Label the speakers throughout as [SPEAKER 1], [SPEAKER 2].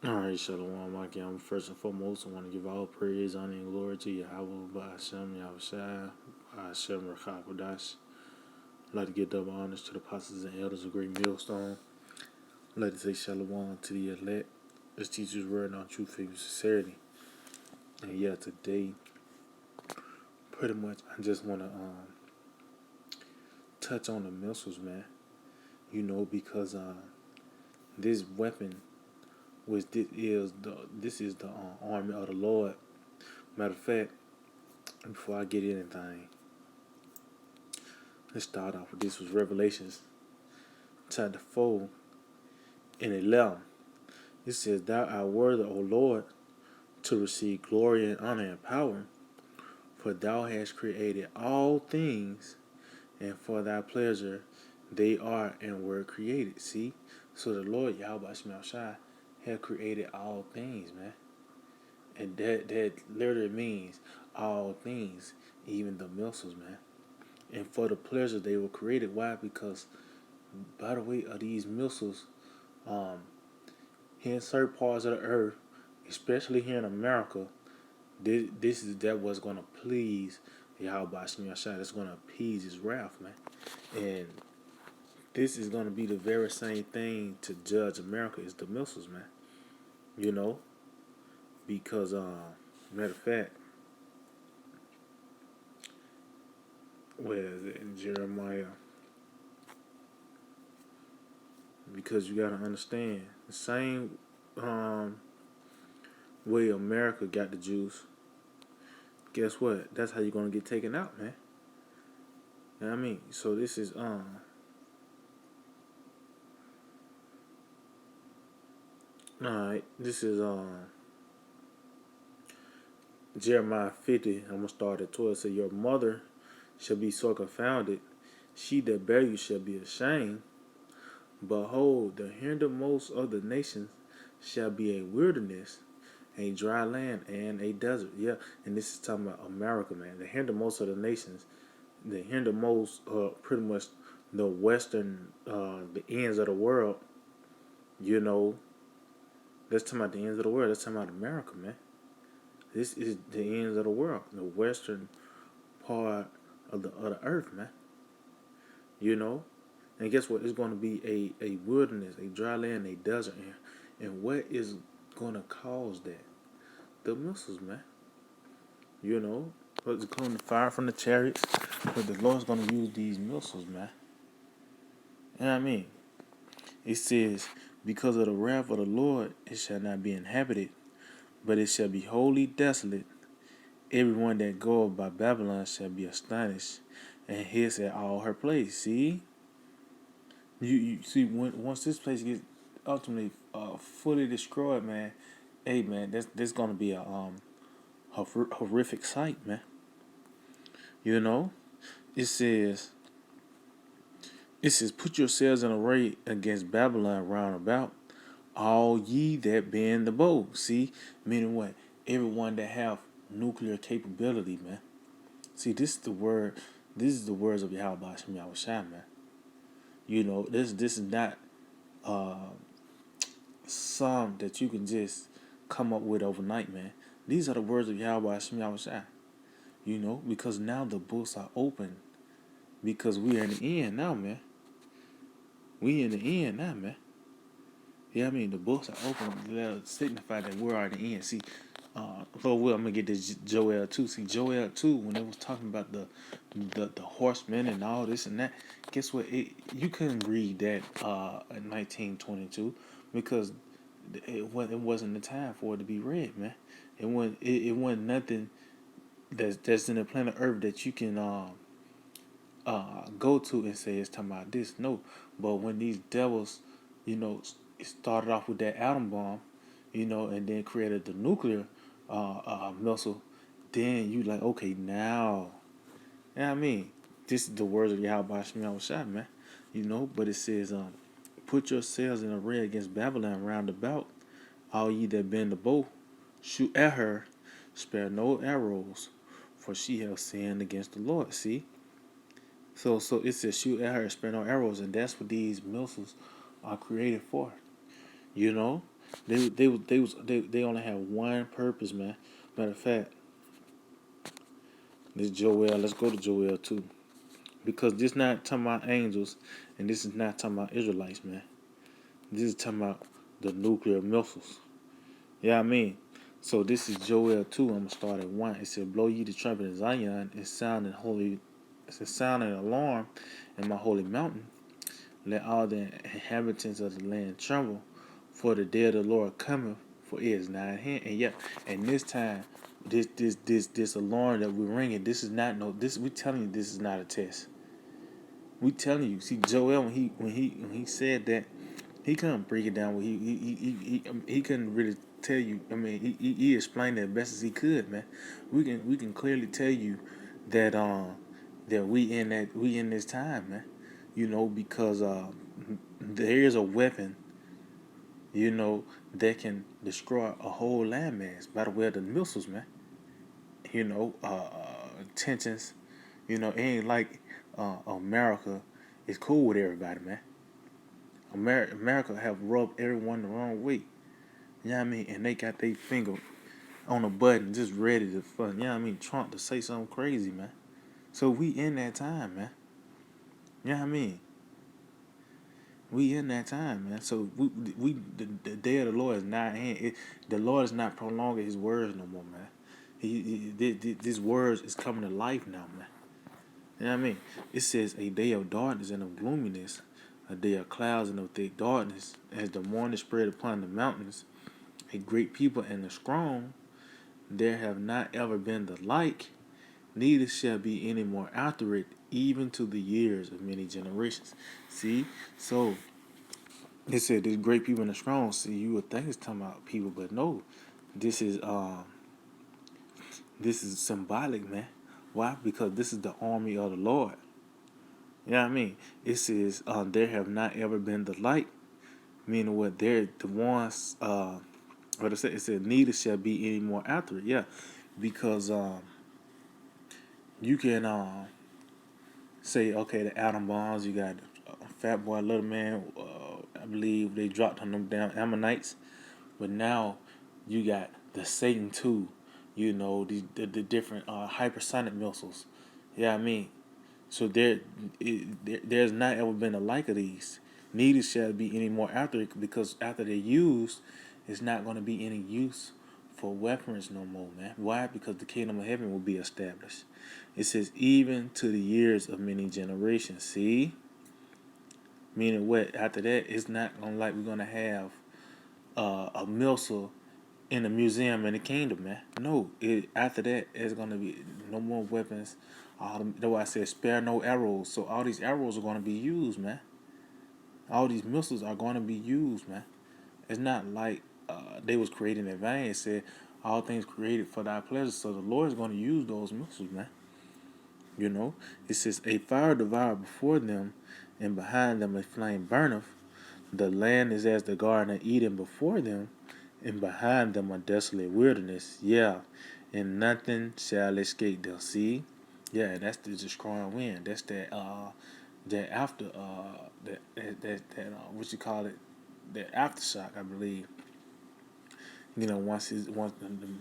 [SPEAKER 1] Alright, Shalom, Maki. I'm first and foremost. I want to give all praise, honor, and glory to Yahweh, Ba'ashem, Yahushai, Ba'ashem, Rakakwadash. I'd like to give double honors to the apostles and elders of Great Millstone. I'd like to say Shalom to the elect, as teachers word on truth, faith, and sincerity. And yeah, today, pretty much, I just want to touch on the missiles, man. Because this weapon, which this is the army of the Lord. Matter of fact, before I get anything, let's start off with this was Revelations chapter 4 and 11. It says, Thou art worthy, O Lord, to receive glory and honor and power, for thou hast created all things, and for thy pleasure they are and were created. See? So the Lord Yahweh Shemel Shai had created all things, man. And that literally means all things, even the missiles, man. And for the pleasure they were created. Why? Because by the way of these missiles, um, here in certain parts of the earth, especially here in America, this is that what's gonna please Yahweh Shemi Ashai. That's gonna appease his wrath, man. And this is gonna be the very same thing to judge America is the missiles, man. You know, because matter of fact, where is it in Jeremiah? Because you gotta understand the same way America got the Jews. Guess what? That's how you're gonna get taken out, man. You know what I mean? So this is alright, this is Jeremiah 50. I'm gonna start at 12. It says, Your mother shall be so confounded, she that bare you shall be ashamed. Behold, the hindermost of the nations shall be a wilderness, a dry land, and a desert. Yeah, and this is talking about America, man. The hindermost of the nations, the hindermost, pretty much the western, the ends of the world. You know, that's talking about the ends of the world. That's talking about America, man. This is the ends of the world, the western part of the earth, man. You know, and guess what? It's going to be a wilderness, a dry land, a desert, and what is going to cause that? The missiles, man. You know, but it's going to fire from the chariots, but the Lord's going to use these missiles, man. You know what I mean? It says, because of the wrath of the Lord, it shall not be inhabited, but it shall be wholly desolate. Everyone that goeth by Babylon shall be astonished, and hiss at all her place. See, you see once this place gets ultimately fully destroyed, man. Hey, man, that's gonna be a horrific sight, man. You know, it says put yourselves in array against Babylon round about, all ye that bend the bow. See, meaning what? Everyone that have nuclear capability, man. See, this is the word. This is the words of Yahweh Hashem Yahweh Shai, man. You know, this is not some that you can just come up with overnight, man. These are the words of Yahweh Hashem Yahweh Shai. You know, because now the books are open. Because we are in the end now, man. We in the end now, man. Yeah, I mean the books are open. That signify that we're at the end. See, Lord will, I'm gonna get this Joel 2. See, Joel 2, when it was talking about the horsemen and all this and that, guess what? You couldn't read that in 1922 because it wasn't the time for it to be read, man. It wasn't nothing that's in the planet Earth that you can go to and say it's talking about this. No, but when these devils, you know, it started off with that atom bomb, you know, and then created the nuclear missile, then you like, okay, now, yeah, I mean, this is the words of Yahweh Shemel Shai, man, you know, but it says, put yourselves in array against Babylon round about, all ye that bend the bow, shoot at her, spare no arrows, for she hath sinned against the Lord. See, so it says shoot at her, spare no arrows, and that's what these missiles are created for. You know, They only have one purpose, man. Matter of fact, this Joel. Let's go to Joel too, because this not talking about angels, and this is not talking about Israelites, man. This is talking about the nuclear missiles. Yeah, I mean. So this is Joel 2. I'm gonna start at 1. It said, "Blow ye the trumpet in Zion, and sound an holy, it's a sound an alarm in my holy mountain. Let all the inhabitants of the land tremble, for the day of the Lord cometh, for it is nigh at hand." And yeah, and this time, this alarm that we're ringing, this is not no. This we telling you, this is not a test. We telling you. See, Joel when he said that, he couldn't break it down. He couldn't really tell you. I mean, he explained it as best as he could, man. We can clearly tell you that that we in this time, man. Because there is a weapon, that can destroy a whole landmass by the way of the missiles, man. Tensions. It ain't like America is cool with everybody, man. America have rubbed everyone the wrong way. You know what I mean? And they got their finger on a button just ready to fun. You know what I mean? Trump to say something crazy, man. So we in that time, man. You know what I mean? We in that time, man. So the day of the Lord is not at hand. The Lord is not prolonging His words no more, man. These words is coming to life now, man. You know what I mean? It says a day of darkness and of gloominess, a day of clouds and of thick darkness, as the morning spread upon the mountains, a great people and a strong. There have not ever been the like, neither shall be any more after it, even to the years of many generations. See? So it said there's great people and the strong. See, you would think it's talking about people, but no. This is symbolic, man. Why? Because this is the army of the Lord. You know what I mean? It says there have not ever been the like, meaning what they're the ones what it said neither shall be any more after it. Yeah. Because you can say, okay, the atom bombs, you got Fat Boy, Little Man, I believe they dropped on them damn Ammonites, but now you got the Satan too, the different hypersonic missiles. Yeah, I mean, so there's not ever been a like of these. Neither shall be any more after it, because after they're used, it's not going to be any use for weapons no more, man. Why? Because the kingdom of heaven will be established. It says, even to the years of many generations. See? Meaning what? After that, it's not gonna like we're gonna have a missile in a museum in the kingdom, man. No, after that, it's gonna be no more weapons. That's why I said spare no arrows. So all these arrows are gonna be used, man. All these missiles are gonna be used, man. It's not like they was created in vain. It said all things created for thy pleasure. So the Lord is gonna use those missiles, man. It says a fire devoured before them, and behind them a flame burneth. The land is as the garden of Eden before them, and behind them a desolate wilderness. Yeah, and nothing shall escape them. See, yeah, that's the destroying wind. That's that after what you call it, that aftershock, I believe. Once the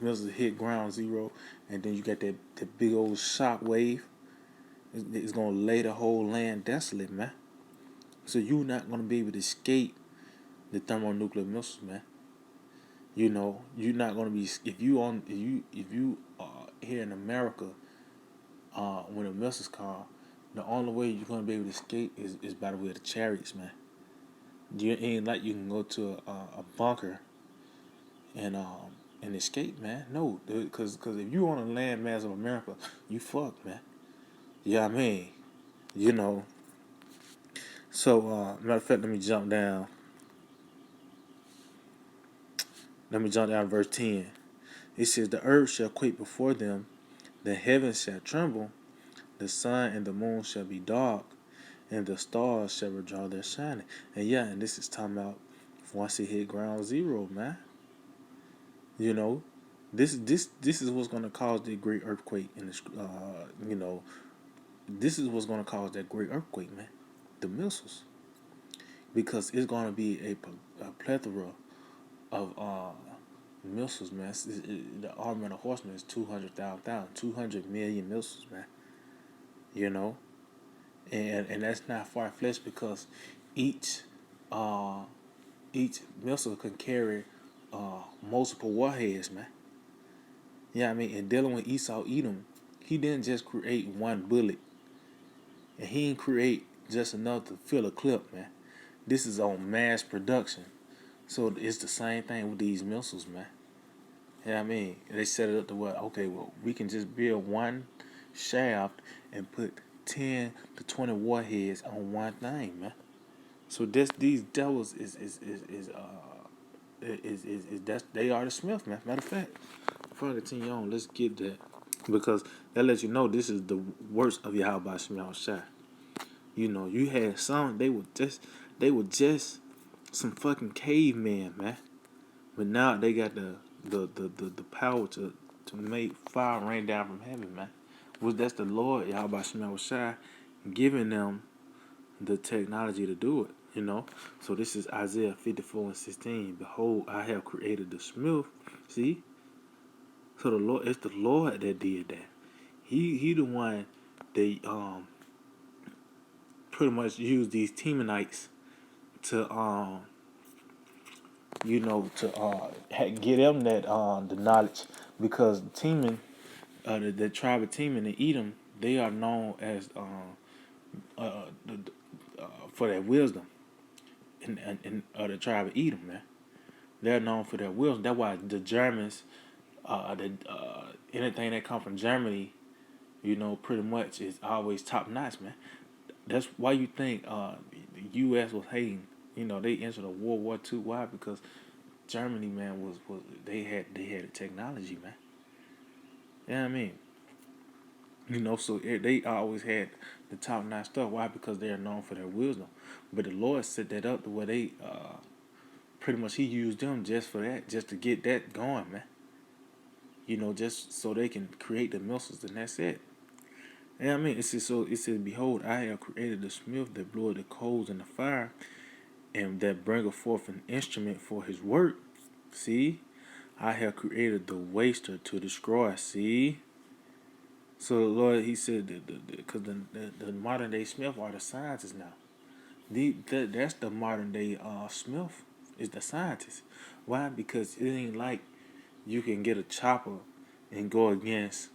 [SPEAKER 1] missiles hit ground zero, and then you got that big old shock wave. It's gonna lay the whole land desolate, man. So you're not gonna be able to escape the thermonuclear missiles, man. You're not gonna be if you here in America, when a missiles come, the only way you're gonna be able to escape is by the way of the chariots, man. You ain't like you can go to a bunker and escape, man. No, cause if you on a landmass of America, you fucked, man. Yeah, I mean, you know. So matter of fact, let me jump down. Let me jump down to verse 10. It says, the earth shall quake before them, the heavens shall tremble, the sun and the moon shall be dark, and the stars shall withdraw their shining. And yeah, and this is talking about once it hit ground zero, man. You know, this is what's gonna cause the great earthquake in the this is what's gonna cause that great earthquake, man. The missiles, because it's gonna be a plethora of missiles, man. The army of the horsemen is 200 million missiles, man. You know, and that's not far fetched because each uh each missile can carry multiple warheads, man. Yeah, I mean, and dealing with Esau Edom, he didn't just create one bullet, and he didn't create just enough to fill a clip, man. This is on mass production, so it's the same thing with these missiles, man. Yeah, I mean, they set it up to where okay, well, we can just build one shaft and put 10 to 20 warheads on one thing, man. So this these devils is that's they are the Smith, man. Matter of fact, before I continue on, let's get that because that lets you know this is the worst of Yahweh Shemel Shai. You know, you had some they were just some fucking cavemen, man. But now they got the power to make fire rain down from heaven, man. Was that's the Lord Yahweh Shemel Shai giving them the technology to do it, you know. So this is Isaiah 54:16. Behold, I have created the smith. See? So the Lord, it's the Lord that did that. He the one that pretty much used these Temanites to get them that the knowledge because Teman, the tribe of Teman and Edom, they are known as for their wisdom in the tribe of Edom, man. They're known for their wisdom. That's why the Germans, anything that come from Germany, you know, pretty much is always top notch, man. That's why you think the U.S. was hating. You know, they entered a World War II. Why? Because Germany, man, was they had the technology, man. You know what I mean? You know, so they always had the top notch stuff. Why? Because they are known for their wisdom. But the Lord set that up to where they pretty much He used them just for that, just to get that going, man. You know, just so they can create the missiles, and that's it. And I mean, it says, behold, I have created the smith that bloweth the coals in the fire, and that bringeth forth an instrument for his work. See, I have created the waster to destroy. See, so the Lord, He said, because the modern day smith are the scientists now. That's the modern day smith is the scientist. Why? Because it ain't like you can get a chopper and go against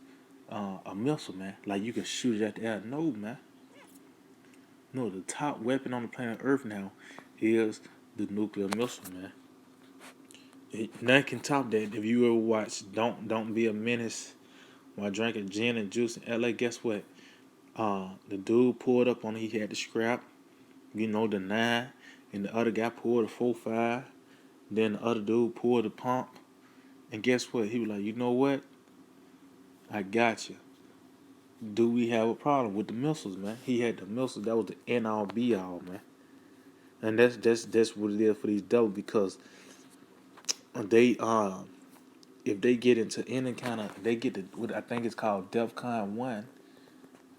[SPEAKER 1] a missile, man. Like you can shoot it at the air. No, man. No, the top weapon on the planet Earth now is the nuclear missile, man. Nothing can top that. If you ever watch Don't Be a Menace while drinking gin and juice in LA, guess what? The dude pulled up on it, he had the scrap, you know, the 9, and the other guy pulled a 4.5. Then the other dude pulled the pump, and guess what? He was like, you know what? I got you. Do we have a problem with the missiles, man? He had the missiles. That was the end all be all, man. And that's what it is for these devils because they if they get into any kind of they get to what I think it's called DEFCON 1.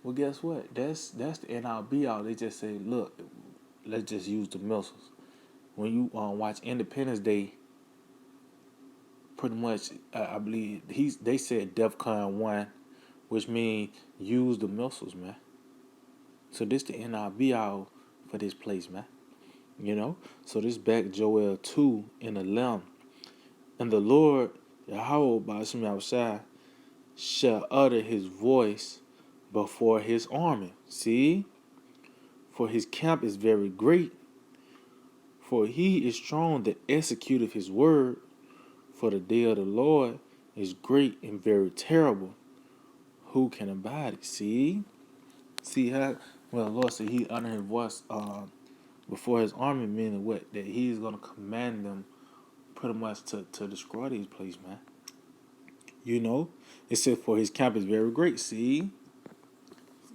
[SPEAKER 1] Well, guess what? That's the end all be all. They just say, look, let's just use the missiles. When you watch Independence Day, pretty much I believe they said DEFCON 1, which means use the missiles, man. So this the end all be all for this place, man. You know? So this back Joel 2:11. And the Lord, Yahweh Ba'ashim Yahushai, shall utter his voice before his army. See? For his camp is very great. For he is strong that executeth his word. For the day of the Lord is great and very terrible. Who can abide it? See? See how? Well, the Lord said he uttered his voice before his army, meaning what? That he's going to command them pretty much to destroy these places, man. You know? It said for his camp is very great. See?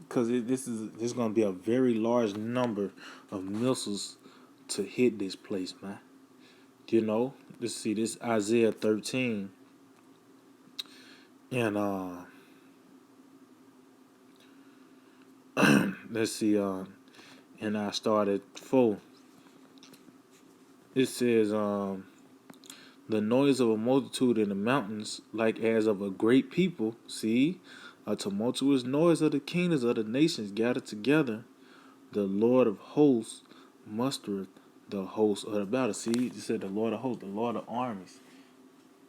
[SPEAKER 1] Because this going to be a very large number of missiles to hit this place, man. You know? Let's see. This Isaiah 13. And let's see. And I started 4. It says The noise of a multitude in the mountains, like as of a great people. See, a tumultuous noise of the kingdoms of the nations gathered together. The Lord of hosts mustereth the hosts of the battle. See, you said the Lord of hosts, the Lord of armies.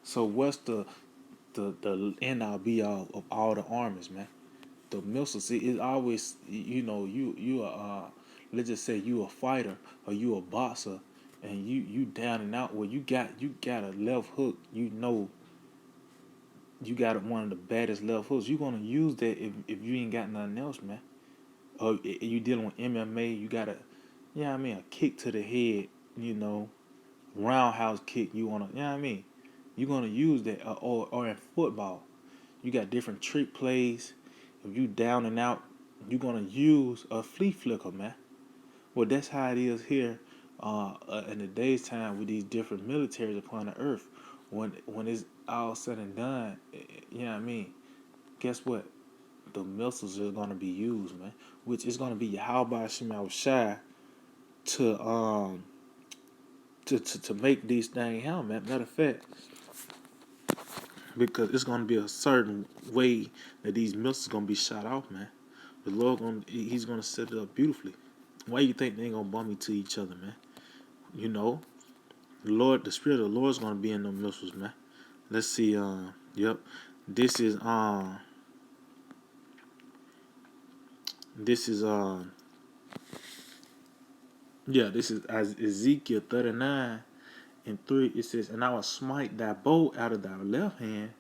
[SPEAKER 1] So what's the end all be all of all the armies, man? The missile. See, it's always you let's just say you a fighter or you a boxer, and you down and out. Well, you got a left hook. You got one of the baddest left hooks. You gonna use that if you ain't got nothing else, man. Or you dealing with MMA, you got a kick to the head, roundhouse kick. You wanna, you gonna use that, or in football, you got different trick plays. If you down and out, you gonna use a flea flicker, man. Well, that's how it is here, in the day's time with these different militaries upon the earth. When it's all said and done, guess what? The missiles are gonna be used, man. Which is gonna be Yahweh Shema Shai to to make these things happen, man. Matter of fact, because it's gonna be a certain way that these missiles gonna be shot off, man. The Lord He's gonna set it up beautifully. Why you think they ain't gonna bump into each other, man? You know, the Spirit of the Lord is gonna be in them missiles, man. Let's see. Yep. This is This is This is Ezekiel 39:3. It says, "And I will smite thy bow out of thy left hand,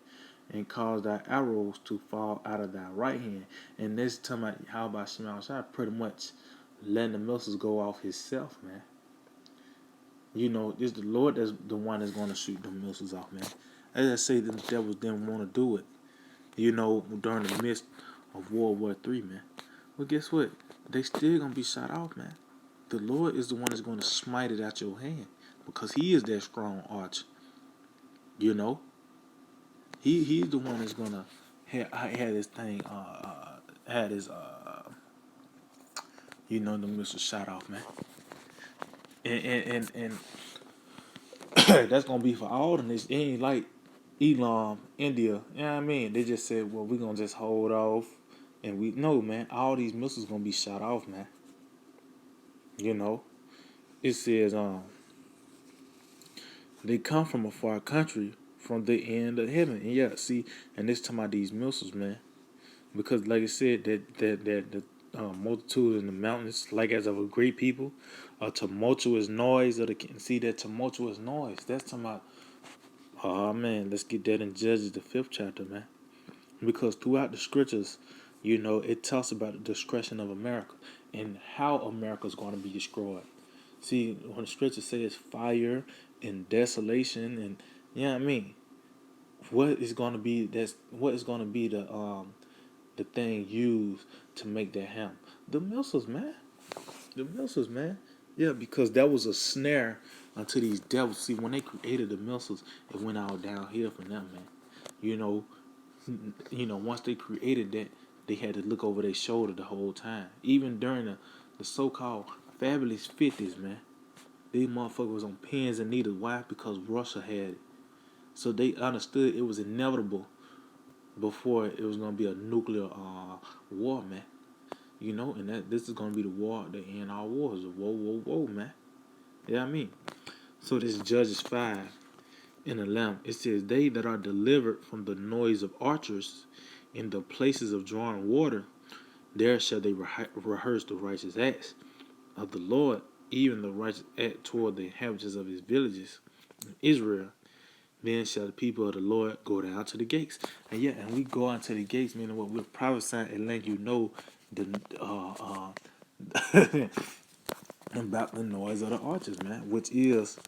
[SPEAKER 1] and cause thy arrows to fall out of thy right hand." And this talking about how about Shema Shai pretty much letting the missiles go off himself, man. It's the Lord that's the one that's going to shoot the missiles off, man. As I say, the devils didn't want to do it, during the midst of World War III, man. Well, guess what? They still going to be shot off, man. The Lord is the one that's going to smite it out your hand because He is that strong arch. He's the one that's going to have this thing, had his, the missile shot off, man. And that's gonna be for all of this. It ain't like Elam, India. You know what I mean? They just said, well, we're gonna just hold off, and we know, man, all these missiles gonna be shot off, man. It says they come from a far country, from the end of heaven. And yeah, see, and this talking about these missiles, man, because like I said, that the multitude in the mountains, like as of a great people, a tumultuous noise of the see that tumultuous noise. That's talking about. Oh man, let's get that in Judges the 5th chapter, man. Because throughout the scriptures, it talks about the destruction of America and how America is going to be destroyed. See, when the scripture says fire and desolation, and what is going to be the thing used to make that happen? The missiles, man. The missiles, man. Yeah, because that was a snare unto these devils. See, when they created the missiles, it went all downhill from them, man. You know, once they created that, they had to look over their shoulder the whole time. Even during the so-called fabulous 50s, man. These motherfuckers was on pins and needles. Why? Because Russia had it. So they understood it was inevitable before it was going to be a nuclear war, man. And that this is going to be the war that end all wars. Whoa, whoa, whoa, man. Yeah, So this is Judges 5:11. It says, "They that are delivered from the noise of archers in the places of drawing water, there shall they rehearse the righteous acts of the Lord, even the righteous act toward the inhabitants of his villages in Israel. Then shall the people of the Lord go down to the gates." And we go out to the gates, meaning what we're prophesying and letting you know the about the noise of the archers, man. Which is,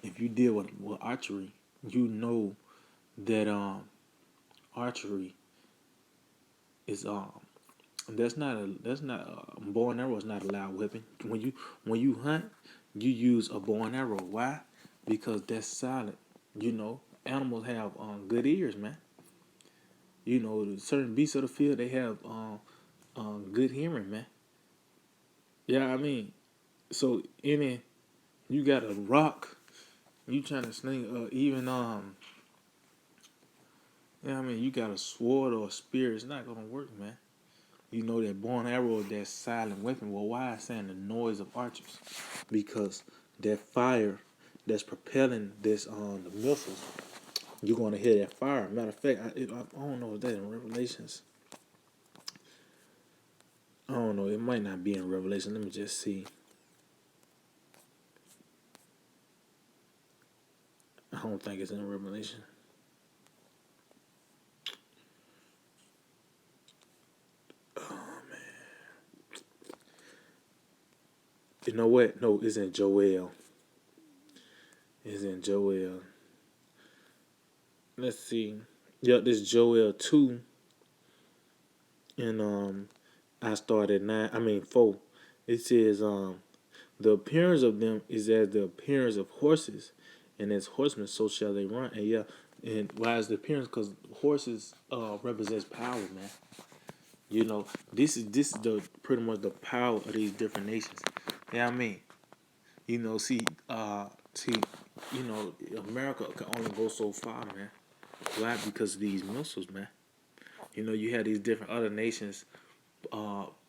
[SPEAKER 1] if you deal with archery, you know that archery is that's not a bow and arrow is not a loud weapon. When you hunt, you use a bow and arrow. Why? Because that's silent. Animals have good ears, man. Certain beasts of the field, they have good hearing, man. Yeah, so you got a rock You trying to sling even yeah, I mean you got a sword or a spear, it's not gonna work, man. You know that bow and arrow, that silent weapon. Well, why I saying the noise of archers? Because that fire that's propelling this on the missiles, you're gonna hear that fire. Matter of fact, I don't know if that in Revelations. I don't know. It might not be in Revelation. Let me just see. I don't think it's in Revelation. You know what? No, it's in Joel. It's in Joel. Let's see. Yep, this Joel 2. And I started 9. I mean 4. It says the appearance of them is as the appearance of horses, and as horsemen so shall they run. And yeah, and why is the appearance? Because horses represents power, man. You know, this is the pretty much the power of these different nations. Yeah, I mean, you know, see, you know, America can only go so far, man. Why? Because of these missiles, man. You know, you have these different other nations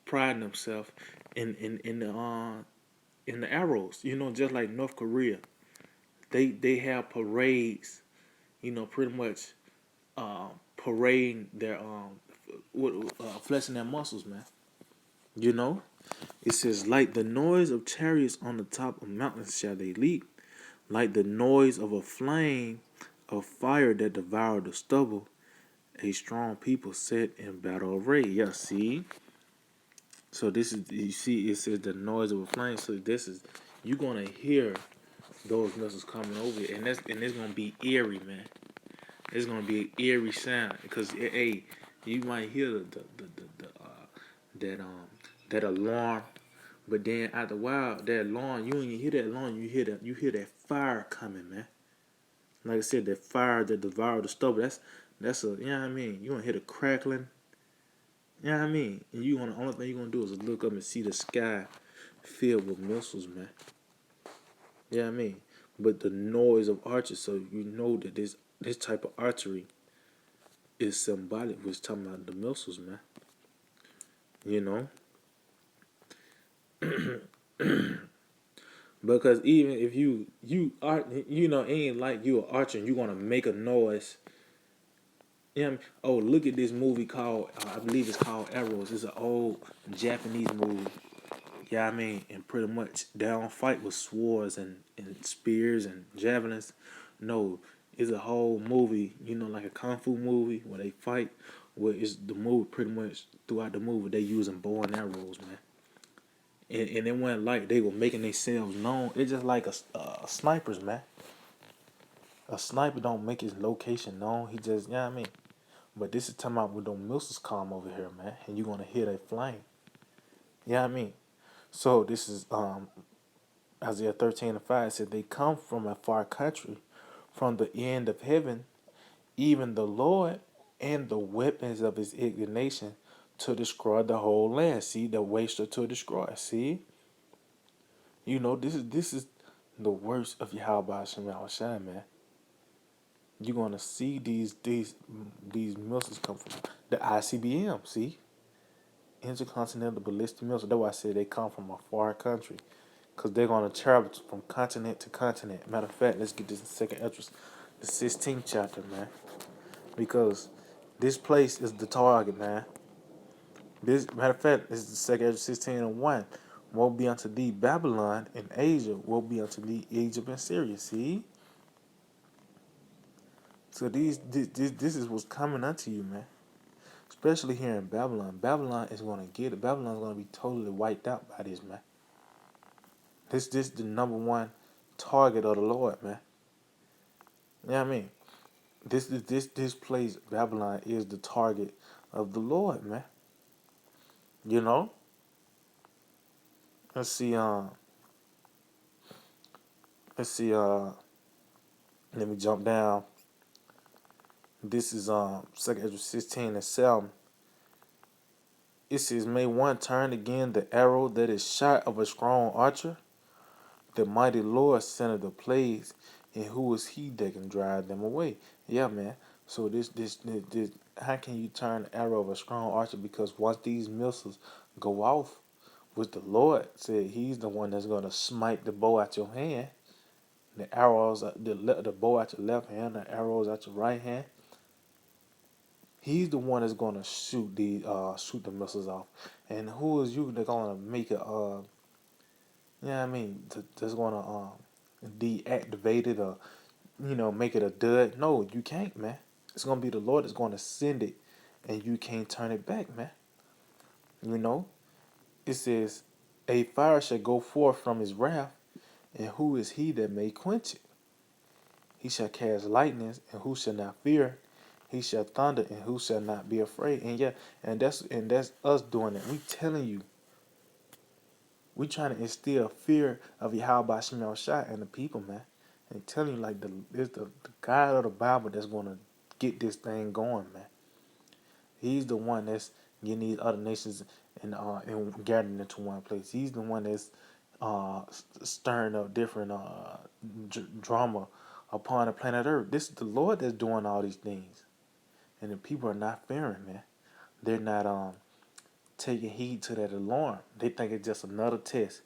[SPEAKER 1] priding themselves in the arrows. You know, just like North Korea, they have parades. You know, pretty much parading their flexing their muscles, man. You know, it says like the noise of chariots on the top of mountains shall they leap, like the noise of a flame of fire that devoured the stubble. A strong people set in battle array. Yeah, see. So this is, you see, it says the noise of a flame. So this is, you gonna hear those missiles coming over, and it's gonna be eerie, man. It's gonna be an eerie sound because hey, you might hear that that alarm, but then after a while, that alarm, you don't even hear that alarm. You hear that fire coming, man. Like I said, that fire that devoured the stubble. That's a, you know what I mean. You gonna hear the crackling. You know what I mean. And you gonna, only thing you gonna do is look up and see the sky filled with missiles, man. You know what I mean. But the noise of archers, so you know that this type of archery is symbolic. We're talking about the missiles, man. You know, because even if you are, you know, ain't like you an archer and you gonna make a noise. Yeah. Oh, look at this movie called I believe it's called Arrows. It's an old Japanese movie. Yeah, I mean, and pretty much they don't fight with swords and spears and javelins. No, it's a whole movie. You know, like a kung fu movie where they fight. Where it's the movie pretty much throughout the movie they using bow and arrows, man. And it wasn't like they were making themselves known. It's just like a snipers, man. A sniper don't make his location known. He just, you know what I mean. But this is talking about when those missiles come over here, man, and you gonna hear that flame. You know what I mean. So this is Isaiah 13:5 said they come from a far country, from the end of heaven, even the Lord and the weapons of his indignation to destroy the whole land. See, the waster to destroy. See, you know, this is the worst of Yahweh Hashem Shine, man. You're gonna see these missiles come from the ICBM. See, intercontinental ballistic missiles. That's why I said they come from a far country, cause they're gonna travel from continent to continent. Matter of fact, let's get this in second entrance, the 16th chapter, man, because this place is the target, man. This matter of fact, this is the second entrance 16:1. Will be unto thee Babylon and Asia will be unto thee Egypt and Syria. See, so this is what's coming unto you, man. Especially here in Babylon. Babylon is gonna get it. Babylon is gonna be totally wiped out by this, man. This the number one target of the Lord, man. You know what I mean? This place, Babylon, is the target of the Lord, man. You know? Let's see, let's see, let me jump down. This is second Ezra 16:7. It says, may one turn again the arrow that is shot of a strong archer? The mighty Lord sent the plagues, and who is he that can drive them away? Yeah, man. So this how can you turn the arrow of a strong archer? Because once these missiles go off, which the Lord said He's the one that's gonna smite the bow out your hand, the arrows, the bow out your left hand, the arrows out your right hand. He's the one that's gonna shoot the missiles off. And who is you that gonna make it that's gonna deactivate it or make it a dud? No, you can't, man. It's gonna be the Lord that's gonna send it, and you can't turn it back, man. You know, it says, "A fire shall go forth from His wrath, and who is He that may quench it? He shall cast lightnings, and who shall not fear? He shall thunder, and who shall not be afraid?" And yeah, and that's us doing it. We telling you, we trying to instill fear of Yahweh Shemel Shai and the people, man. And telling you like it's the God of the Bible that's gonna get this thing going, man. He's the one that's getting these other nations and gathering into one place. He's the one that's stirring up different drama upon the planet Earth. This is the Lord that's doing all these things, and the people are not fearing, man. They're not taking heed to that alarm. They think it's just another test.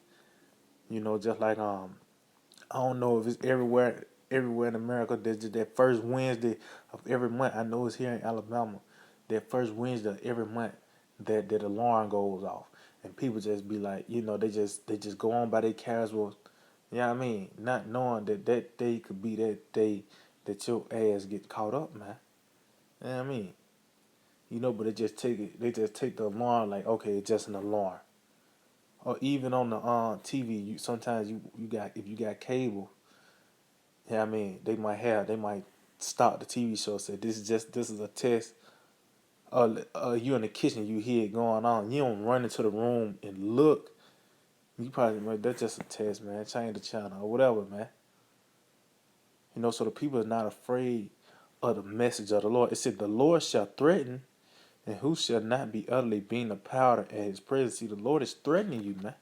[SPEAKER 1] Just like I don't know if it's everywhere in America. There's just that first Wednesday of every month. I know it's here in Alabama. That first Wednesday of every month, that alarm goes off, and people just be like, they just go on by their casual, not knowing that day could be that day that your ass get caught up, man. You know what I mean? But they just take the alarm like, okay, it's just an alarm. Or even on the TV, sometimes you got if you got cable. They might stop the TV show. Say this is a test. You in the kitchen, you hear it going on. You don't run into the room and look. You probably, man, that's just a test, man. Change the channel or whatever, man. So the people are not afraid of the message of the Lord. It said the Lord shall threaten, and who shall not be utterly being a powder at His presence. See, the Lord is threatening you, man.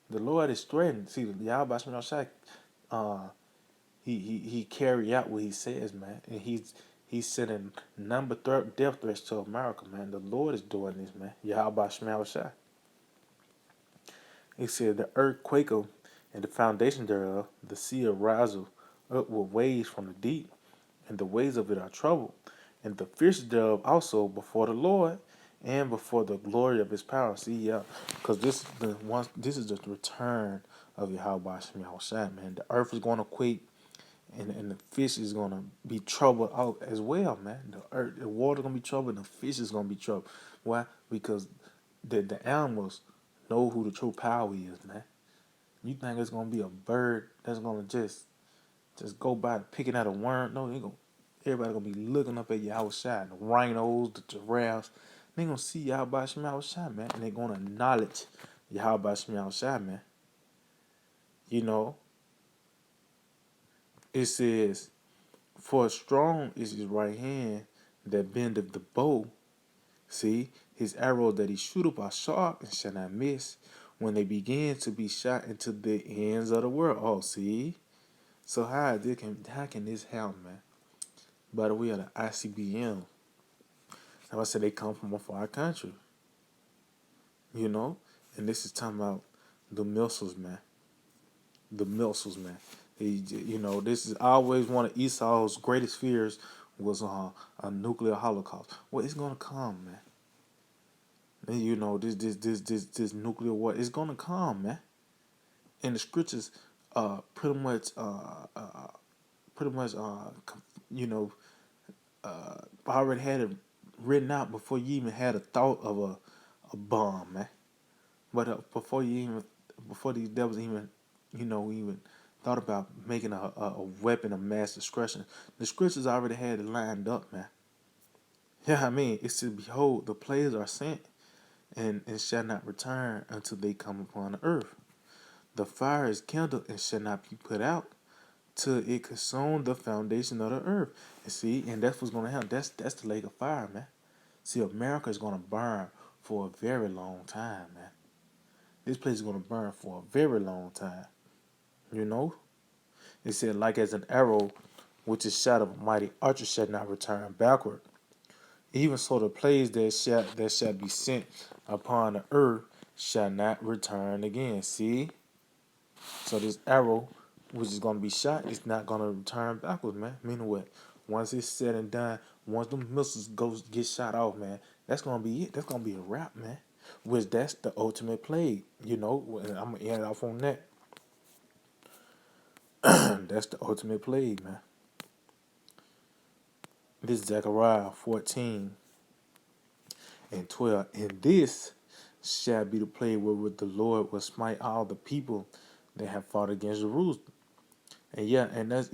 [SPEAKER 1] The Lord is threatening. See, the Yahweh Shemel Shai, he carry out what He says, man, and he's sending death threats to America, man. The Lord is doing this, man. Yahweh Shemel Shai. It said the earth quaketh, and the foundation thereof, the sea ariseth up with waves from the deep, and the waves of it are troubled, and the fishes thereof also before the Lord, and before the glory of His power. See, yeah, because this is the return of Yahweh Shemel Shai, man. The earth is going to quake, and the fish is gonna be troubled out as well, man. The water gonna be troubled, and the fish is gonna be troubled. Why? Because the animals know who the true power is, man. You think it's gonna be a bird that's gonna just go by picking out a worm? No, everybody gonna be looking up at your outside. The rhinos, the giraffes, they gonna see Yahweh Shemel Shai, man, and they gonna acknowledge Yahweh Shemel Shai, man. You know, it says, "For strong is His right hand that bendeth the bow. See, His arrows that He shooteth are sharp and shall not miss when they begin to be shot into the ends of the world." Oh, see? So how can this happen, man? By the way of the ICBM. Now I said they come from a far country, you know? And this is talking about the missiles, man. The missiles, man. This is always one of Esau's greatest fears was a nuclear holocaust. Well, it's gonna come, man. And this nuclear war is gonna come, man. And the scriptures, pretty much, pretty much, you know, already had it written out before you even had a thought of a bomb, man. But before these devils even thought about making a weapon of mass destruction, the scriptures already had it lined up, man. Yeah, it said, "Behold, the plagues are sent, and shall not return until they come upon the earth. The fire is kindled and shall not be put out till it consume the foundation of the earth." And see, and that's what's gonna happen. That's the lake of fire, man. See, America is gonna burn for a very long time, man. This place is gonna burn for a very long time. You know? It said, like as an arrow which is shot of a mighty archer shall not return backward. Even so the plagues that shall be sent upon the earth shall not return again. See? So this arrow, which is gonna be shot, is not gonna return backwards, man. Meaning what? Once it's said and done, once the missiles get shot off, man, that's gonna be it. That's gonna be a wrap, man. Which that's the ultimate plague, And I'm gonna end off on that. That's the ultimate plague, man. This is Zechariah 14:12. And this shall be the plague wherewith the Lord will smite all the people that have fought against Jerusalem. And yeah, and that's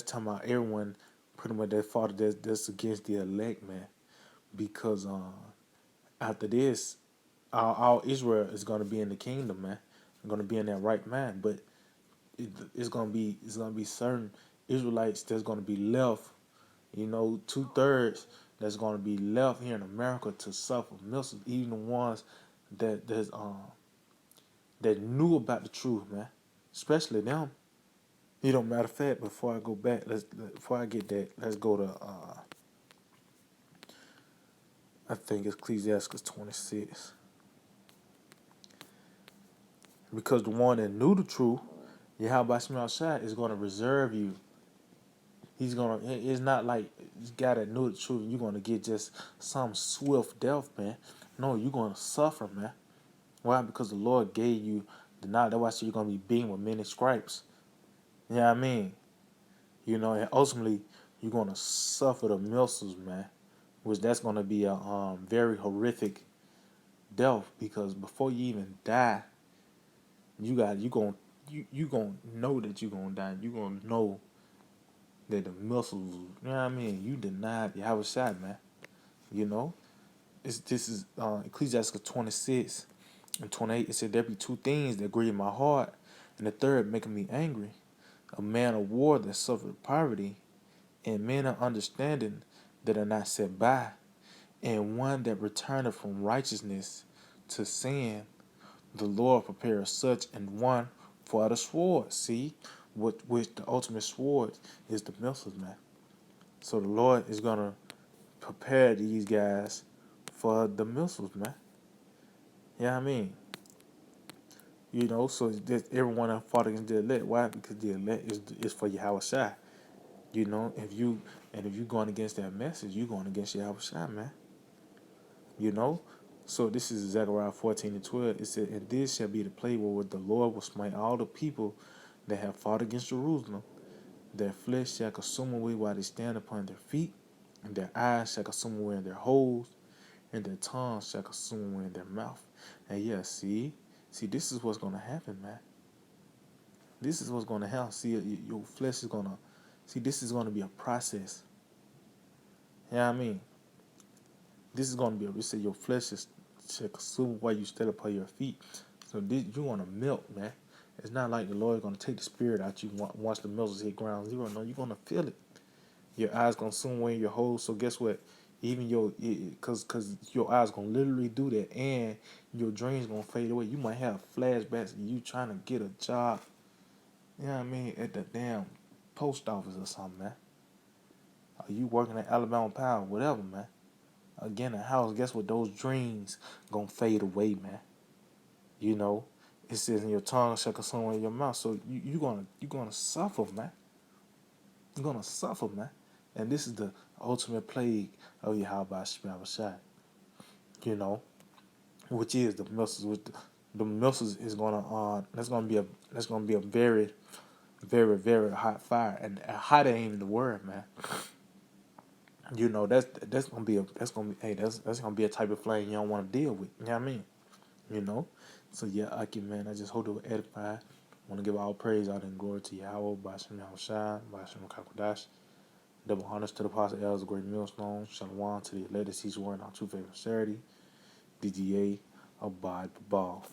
[SPEAKER 1] talking about everyone pretty much that fought that's against the elect, man. Because after this, all Israel is gonna be in the kingdom, man. They're gonna be in that right mind. But it's gonna be certain Israelites that's gonna be left, 2/3 that's gonna be left here in America to suffer missiles, even the ones that knew about the truth, man. Especially them. Matter of fact, before I go back, before I get that, let's go to I think it's Ecclesiastes 26. Because the one that knew the truth, Yahweh Shema Shai, is gonna reserve you. It's not like this guy that knew the truth and you're gonna get just some swift death, man. No, you're gonna suffer, man. Why? Because the Lord gave you the knowledge. That's why I said you're gonna be beaten with many stripes. You know what I mean? And ultimately you're gonna suffer the missiles, man. Which that's gonna be a very horrific death, because before you even die, you gonna know that you're gonna die. You gonna know that the missiles, you denied the Yahweh Shai, man. You know? This is Ecclesiastes 26:28. It said, there be two things that grieve my heart, and the third making me angry. A man of war that suffered poverty, and men of understanding that are not set by, and one that returneth from righteousness to sin. The Lord prepares such and one for the sword. See, which the ultimate sword is the missiles, man. So the Lord is gonna prepare these guys for the missiles, man. Yeah, I mean, so everyone that fought against the elect. Why? Because the elect is for Yahweh Shai. If you going against that message, you going against Yahweh Shai, man. So this is Zechariah 14:12. It said, and this shall be the plague wherewith the Lord will smite all the people that have fought against Jerusalem. Their flesh shall consume away while they stand upon their feet, and their eyes shall consume away in their holes, and their tongues shall consume away in their mouth. And yeah, see, this is what's gonna happen, man. This is what's gonna happen. See, your flesh is gonna this is gonna be a process. You know what I mean? This is gonna be you say your flesh shall consume while you stand upon your feet. So you wanna melt, man. It's not like the Lord is gonna take the spirit out you once the missiles hit ground zero. No, you're gonna feel it. Your eyes gonna consume away in your holes. So guess what? Even cause your eyes gonna literally do that, and your dreams gonna fade away. You might have flashbacks of you trying to get a job, at the damn post office or something, man. Are you working at Alabama Power, whatever, man? Again, a house. Guess what? Those dreams gonna fade away, man. It says in your tongue shall consume in your mouth. So you gonna suffer, man. You're gonna suffer, man. And this is the ultimate plague of Yahweh Shai. Which is the missiles. The missiles is gonna that's gonna be a very, very, very hot fire, and hot ain't even the word, man. That's gonna be that's gonna be a type of flame you don't want to deal with. You know what I mean? So yeah, Aki, man, I just hope it will edify. I want to give all praise, all and glory to Yahweh, Bashem Yahushai, Bashem Kakodash. Double honors to the Apostle Elders, the Great Millstone. Shalom to the elect, each one, our true favorite charity. DGA, Abide the Ball.